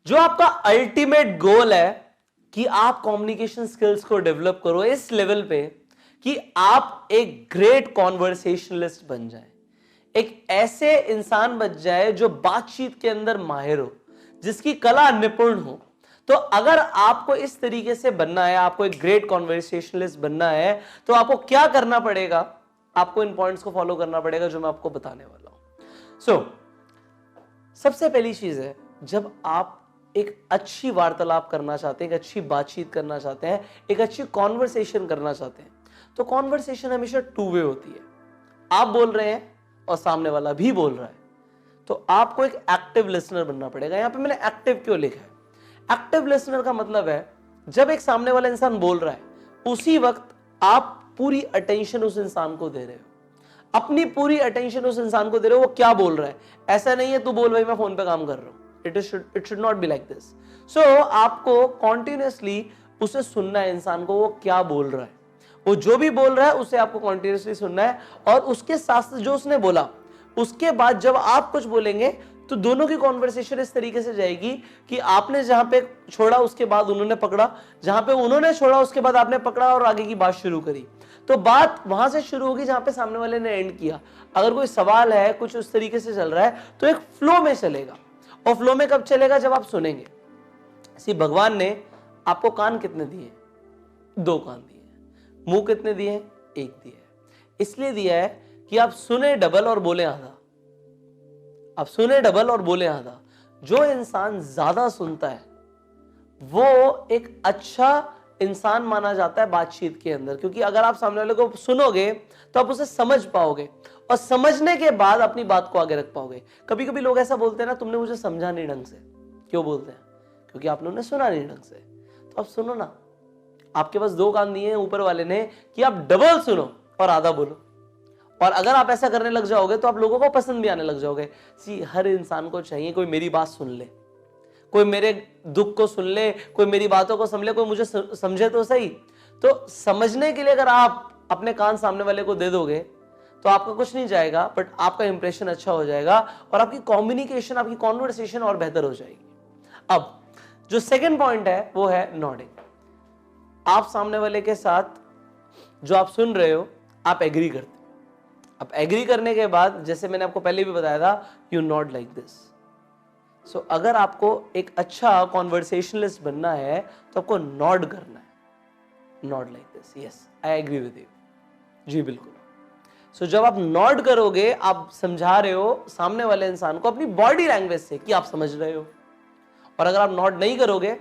जो आपका ultimate goal है कि आप कम्युनिकेशन स्किल्स को डेवलप करो इस लेवल पे कि आप एक ग्रेट कॉन्वर्सेशनलिस्ट बन जाए, एक ऐसे इंसान बन जाए जो बातचीत के अंदर माहिर हो, जिसकी कला निपुण हो। तो अगर आपको इस तरीके से बनना है, आपको एक ग्रेट कॉन्वर्सेशनलिस्ट बनना है, तो आपको क्या करना पड़ेगा? आपको इन पॉइंट्स को फॉलो करना पड़ेगा जो मैं आपको बताने वाला हूं। सबसे पहली चीज है, जब आप एक अच्छी वार्तालाप करना चाहते हैं, एक अच्छी बातचीत करना चाहते हैं, एक अच्छी कॉन्वर्सेशन करना चाहते हैं, तो कॉन्वर्सेशन हमेशा टू वे होती है। आप बोल रहे हैं और सामने वाला भी बोल रहा है, तो आपको एक एक्टिव लिसनर बनना पड़ेगा। यहां पे मैंने एक्टिव क्यों लिखा है? एक्टिव लिसनर का मतलब है जब एक सामने वाला इंसान बोल रहा है, उसी वक्त आप पूरी अटेंशन उस इंसान को दे रहे हो, अपनी पूरी अटेंशन उस इंसान को दे रहे हो, वो क्या बोल रहा है। ऐसा नहीं है तू बोल भाई मैं फोन पे काम कर रहा हूं। It should not be like this. So आपको कॉन्टिन्यूसली उसे सुनना है, इंसान को वो क्या बोल रहा है, वो जो भी बोल रहा है उसे आपको कॉन्टिन्यूसली सुनना है। और उसके साथ जो उसने बोला, उसके बाद जब आप कुछ बोलेंगे तो दोनों की कॉन्वर्सेशन इस तरीके से जाएगी कि आपने जहां पे छोड़ा उसके बाद उन्होंने पकड़ा, जहां पे उन्होंने छोड़ा उसके बाद आपने पकड़ा और आगे की बात शुरू करी। तो बात वहां से शुरू होगी जहां पे सामने वाले ने एंड किया। अगर कोई सवाल है, कुछ उस तरीके से चल रहा है, तो एक फ्लो में चलेगा। और फ्लो में कब चलेगा? जब आप सुनेंगे। भगवान ने आपको कान कितने दिए? 2 कान दिए। मुंह कितने दिए? 1 दिए। इसलिए दिया है कि आप सुने डबल और बोले आधा। आप सुने डबल और बोले आधा। जो इंसान ज्यादा सुनता है वो एक अच्छा इंसान माना जाता है बातचीत के अंदर, क्योंकि अगर आप सामने वाले को सुनोगे तो आप उसे समझ पाओगे और समझने के बाद अपनी बात को आगे रख पाओगे। कभी कभी लोग ऐसा बोलते हैं ना, तुमने मुझे समझा नहीं ढंग से। क्यों बोलते हैं? क्योंकि आप लोगों ने सुना नहीं ढंग से। तो आप सुनो ना, आपके पास 2 कान दिए हैं ऊपर वाले ने कि आप डबल सुनो और आधा बोलो। और अगर आप ऐसा करने लग जाओगे तो आप लोगों को पसंद भी आने लग जाओगे। हर इंसान को चाहिए कोई मेरी बात सुन ले, कोई मेरे दुख को सुन ले, कोई मेरी बातों को समझ ले, कोई मुझे समझे तो सही। तो समझने के लिए अगर आप अपने कान सामने वाले को दे दोगे तो आपका कुछ नहीं जाएगा, बट आपका इंप्रेशन अच्छा हो जाएगा और आपकी कम्युनिकेशन, आपकी कॉन्वर्सेशन और बेहतर हो जाएगी। अब जो सेकंड पॉइंट है वो है नॉडिंग। आप सामने वाले के साथ जो आप सुन रहे हो, आप एग्री करते हो। अब एग्री करने के बाद, जैसे मैंने आपको पहले भी बताया था, यू नॉट लाइक दिस। सो अगर आपको एक अच्छा कॉन्वर्सेशनलिस्ट बनना है तो आपको नॉड करना है, nod like this, yes I agree with you, जी बिल्कुल। सो जब आप नॉड करोगे, आप समझा रहे हो सामने वाले इंसान को अपनी बॉडी लैंग्वेज से कि आप समझ रहे हो। और अगर आप नॉड नहीं करोगे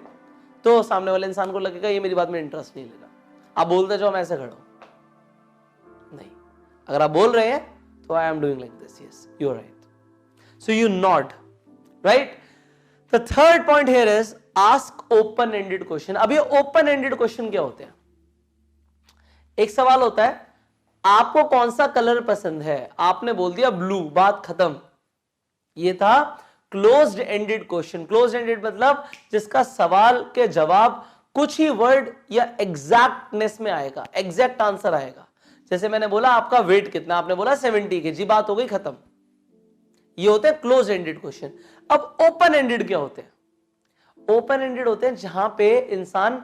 तो सामने वाले इंसान को लगेगा ये मेरी बात में इंटरेस्ट नहीं लेगा, आप बोलते जाओ मैं ऐसे खड़ा हूं। नहीं, अगर आप बोल रहे हैं तो I am doing like this, yes you are right. So you nod, right. The third point here is ask open ended question. अब ये ओपन एंडेड क्वेश्चन क्या होते हैं? एक सवाल होता है, आपको कौन सा कलर पसंद है? आपने बोल दिया ब्लू, बात खत्म। ये था closed ended question. Closed ended मतलब जिसका सवाल के जवाब कुछ ही वर्ड या एग्जैक्टनेस में आएगा, एग्जैक्ट आंसर आएगा। जैसे मैंने बोला आपका वेट कितना, आपने बोला 70 kg, बात हो गई खत्म। ये होते हैं क्लोज एंडेड क्वेश्चन। अब ओपन एंडेड क्या होते हैं? ओपन एंडेड होते हैं जहां पे इंसान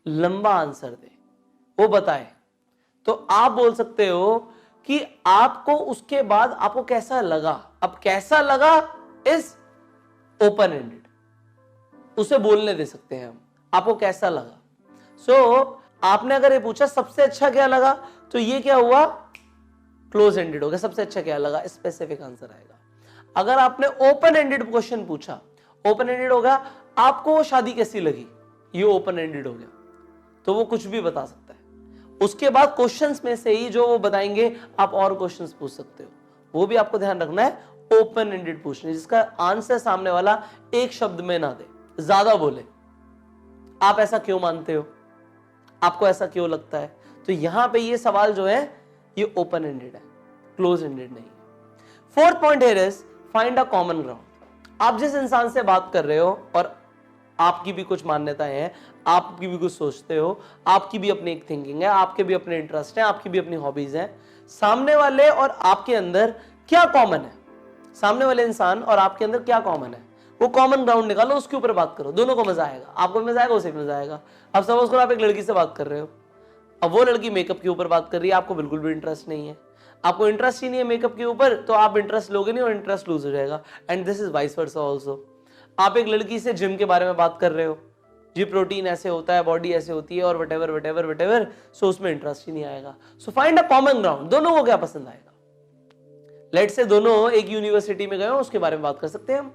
लंबा आंसर दे, वो बताए। तो आप बोल सकते हो कि आपको उसके बाद आपको कैसा लगा। अब कैसा लगा इज ओपन एंडेड, उसे बोलने दे सकते हैं हम, आपको कैसा लगा। सो आपने अगर ये पूछा सबसे अच्छा क्या लगा, तो ये क्या हुआ? क्लोज एंडेड हो गया। सबसे अच्छा क्या लगा, स्पेसिफिक आंसर आएगा। अगर आपने ओपन एंडेड क्वेश्चन पूछा, ओपन एंडेड होगा, आपको शादी कैसी लगी, ये ओपन एंडेड हो गया, तो वो कुछ भी बता सकता है। उसके बाद क्वेश्चंस में से ही जो वो बताएंगे आप और क्वेश्चंस पूछ सकते हो, वो भी आपको ध्यान रखना है। ओपन एंडेड पूछना जिसका आंसर सामने वाला एक शब्द में ना दे, ज्यादा बोले। आप ऐसा क्यों मानते हो, आपको ऐसा क्यों लगता है। तो यहां पे ये सवाल जो है ये ओपन एंडेड है, क्लोज एंडेड नहीं है। Fourth point here is find a common ground. आप जिस इंसान से बात कर रहे हो और आपकी भी कुछ मान्यताएं हैं, आपकी भी कुछ सोचते हो, आपकी भी अपनी एक थिंकिंग है, आपके भी अपने इंटरेस्ट हैं, आपकी भी अपनी हॉबीज हैं, सामने वाले और आपके अंदर क्या कॉमन है, सामने वाले इंसान और आपके अंदर क्या कॉमन है, वो कॉमन ग्राउंड निकालो, उसके ऊपर बात करो, दोनों को मजा आएगा, आपको भी मजा आएगा, उसे भी मजा आएगा। अब सपोज करो आप एक लड़की से बात कर रहे हो, अब वो लड़की मेकअप के ऊपर बात कर रही है, आपको बिल्कुल भी इंटरेस्ट नहीं है, आपको इंटरेस्ट ही नहीं है मेकअप के ऊपर, तो आप इंटरेस्ट लोगे नहीं और इंटरेस्ट लूज हो जाएगा। And this is vice versa also. आप एक लड़की से जिम के बारे में बात कर रहे हो, जी प्रोटीन ऐसे होता है, बॉडी ऐसे होती है और वटेवर वटेवर वटेवर, सो उसमें इंटरेस्ट ही नहीं आएगा। So find a common ground, दोनों को क्या पसंद आएगा। लेट से दोनों एक यूनिवर्सिटी में गए हो, उसके बारे में बात कर सकते हैं हम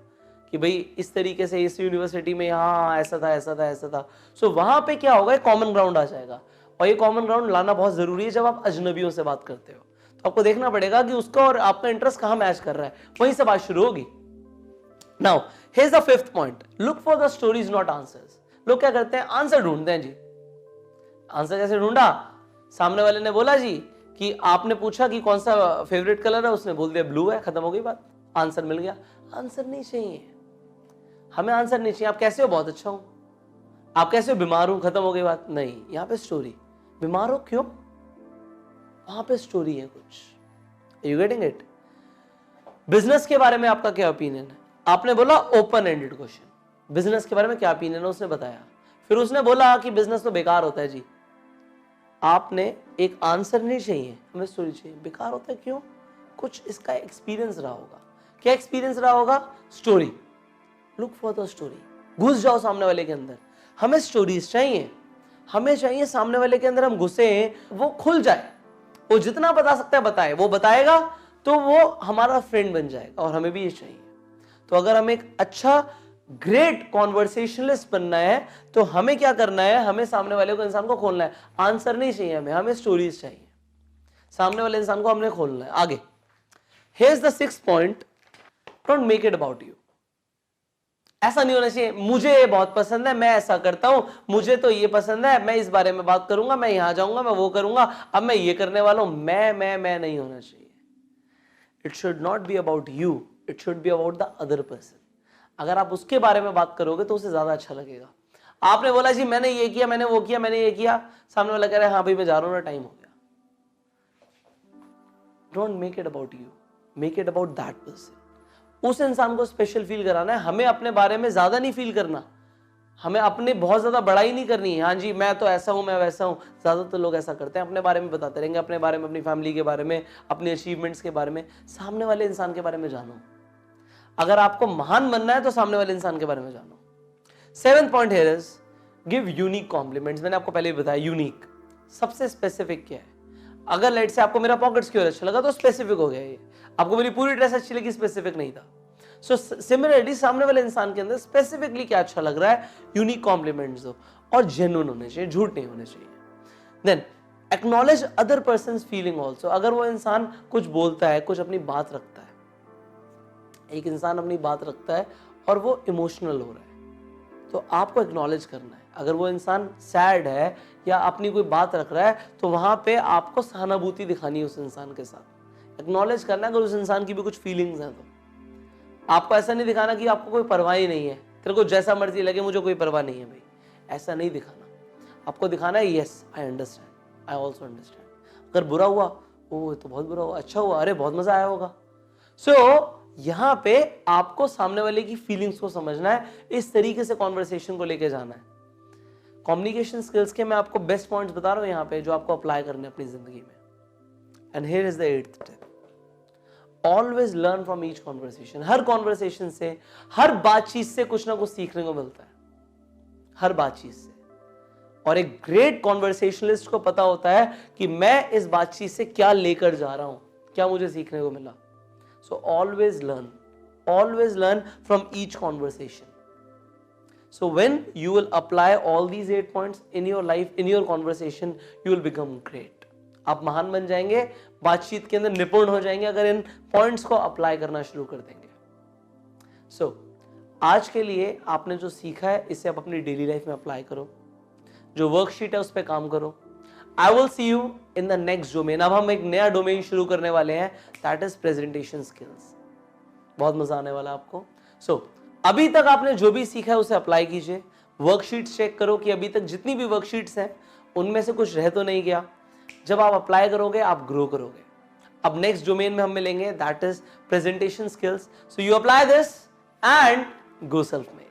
कि भाई इस तरीके से इस यूनिवर्सिटी में यहाँ ऐसा था ऐसा था ऐसा था। सो वहां पे क्या होगा, कॉमन ग्राउंड आ जाएगा। और ये कॉमन ग्राउंड लाना बहुत जरूरी है जब आप अजनबियों से बात करते हो, तो आपको देखना पड़ेगा कि उसका और आपका इंटरेस्ट कहां मैच कर रहा है, वहीं से बात शुरू होगी। Now here's the fifth point, look for the stories not answers. लोग क्या करते हैं, आंसर ढूंढते हैं जी। आंसर कैसे ढूंढा, सामने वाले ने बोला जी कि आपने पूछा कि कौन सा फेवरेट कलर है, उसने बोल दिया ब्लू है, खत्म हो गई बात, आंसर मिल गया। आंसर नहीं चाहिए हमें, आंसर नहीं चाहिए। आप कैसे हो, बहुत अच्छा हूं। आप कैसे हो, बीमार हूं, खत्म हो गई बात। नहीं, यहां पे स्टोरी, बीमार हो क्यों, वहां पे स्टोरी है कुछ। You getting it. बिजनेस के बारे में आपका क्या ओपिनियन है, आपने बोला ओपन एंडेड क्वेश्चन, बिजनेस के बारे में क्या ओपिनियन है, उसने बताया। फिर उसने बोला कि बिजनेस तो बेकार होता है जी, आपने एक आंसर नहीं चाहिए, हमें स्टोरी चाहिए। बेकार होता है क्यों, कुछ इसका एक्सपीरियंस रहा होगा। क्या एक्सपीरियंस रहा होगा, story. Look for the story, घुस जाओ सामने वाले के अंदर। हमें स्टोरीज चाहिए, हमें चाहिए सामने वाले के अंदर हम घुसे, वो खुल जाए, वो जितना बता सकता है बताए, वो बताएगा तो वो हमारा फ्रेंड बन जाएगा, और हमें भी ये चाहिए। तो अगर हमें एक अच्छा ग्रेट कॉन्वर्सेशनलिस्ट बनना है तो हमें क्या करना है, हमें सामने वाले को, इंसान को खोलना है। आंसर नहीं चाहिए हमें स्टोरीज चाहिए। सामने वाले इंसान को हमने खोलना है। आगे here's the sixth point, don't make it about you. ऐसा नहीं होना चाहिए मुझे ये बहुत पसंद है, मैं ऐसा करता हूं, मुझे तो ये पसंद है, मैं इस बारे में बात करूंगा, मैं यहां जाऊंगा, मैं वो करूंगा, अब मैं ये करने वाला हूं। मैं नहीं होना चाहिए। It should not be about you, it should be about the other person. अगर आप उसके बारे में बात करोगे तो उसे ज्यादा अच्छा लगेगा। आपने बोला जी मैंने ये किया, मैंने वो किया, मैंने ये किया, सामने वाला कह रहा है हाँ भाई मैं जा रहा हूं ना, टाइम हो गया। Don't make it about you, make it about that person. उस इंसान को स्पेशल फील कराना है। हमें अपने बारे में ज्यादा नहीं फील करना, हमें अपने बहुत ज्यादा बड़ाई नहीं करनी है। हाँ जी मैं तो ऐसा हूं, मैं वैसा हूं। ज्यादातर लोग ऐसा करते हैं, अपने बारे में बताते रहेंगे, अपने बारे में, अपनी फैमिली के बारे में, अपने अचीवमेंट्स के बारे में। सामने वाले इंसान के बारे में जानो। अगर आपको महान बनना है तो सामने वाले इंसान के बारे में जानो। Seventh point here is give unique compliments. मैंने आपको पहले भी बताया, यूनिक सबसे स्पेसिफिक क्या है। अगर लेट से आपको मेरा पॉकेट सिक्योर अच्छा लगा तो स्पेसिफिक हो गया ये, आपको मेरी पूरी ड्रेस अच्छी लगी, स्पेसिफिक नहीं था। सो सिमिलरली सामने वाले इंसान के अंदर स्पेसिफिकली क्या अच्छा लग रहा है, यूनिक कॉम्प्लीमेंट्स दो, और जेन्युइन होने चाहिए, झूठ नहीं होने चाहिए। Then acknowledge other person's feeling also. अगर वो इंसान कुछ बोलता है, कुछ अपनी बात रखता है, एक इंसान अपनी बात रखता है और वो इमोशनल हो रहा है, तो आपको एक्नॉलेज करना है। अगर वो इंसान सैड है या अपनी कोई बात रख रहा है तो वहां पे आपको सहानुभूति दिखानी है उस इंसान के साथ, एक्नॉलेज करना है। अगर उस इंसान की भी कुछ फीलिंग्स हैं तो आपको ऐसा नहीं दिखाना कि आपको कोई परवाह ही नहीं है, तेरे को जैसा मर्जी लगे, मुझे कोई परवाह नहीं है भाई, ऐसा नहीं दिखाना। आपको दिखाना है yes I understand, I also understand. अगर बुरा हुआ, ओह तो बहुत बुरा हुआ, अच्छा हुआ, अरे बहुत मजा आया होगा। सो यहां पे आपको सामने वाले की फीलिंग्स को समझना है, इस तरीके से कॉन्वर्सेशन को लेके जाना है। कम्युनिकेशन स्किल्स के मैं आपको बेस्ट पॉइंट्स बता रहा हूं यहां पे, जो आपको अप्लाई करने अपनी जिंदगी में। And here is the 8th tip, always learn from each conversation. Her conversation से, हर बातचीत से कुछ ना कुछ सीखने को मिलता है, हर बातचीत से। और एक ग्रेट कॉन्वर्सेशनलिस्ट को पता होता है कि मैं इस बातचीत से क्या लेकर जा रहा हूं, क्या मुझे सीखने को मिला। So always learn from each conversation. So when you will apply all these 8 points in your life, in your conversation, you will become great. आप महान बन जाएंगे, बातचीत के अंदर निपुण हो जाएंगे अगर इन पॉइंट्स को अप्लाई करना शुरू कर देंगे। So आज के लिए आपने जो सीखा है इसे आप अपनी डेली लाइफ में अप्लाई करो, जो वर्कशीट है उस पर काम करो। I will see you in the next domain. अब हम एक नया डोमेन शुरू करने वाले हैं, that is presentation skills. बहुत मजा आने वाला आपको। So, अभी तक आपने जो भी सीखा है उसे अप्लाई कीजिए। वर्कशीट्स चेक करो कि अभी तक जितनी भी वर्कशीट्स हैं उनमें से कुछ रह तो नहीं गया। जब आप अप्लाई करोगे आप ग्रो करोगे। अब नेक्स्ट डोमेन में हम मिलेंगे, that is presentation skills. So you apply this and go self made.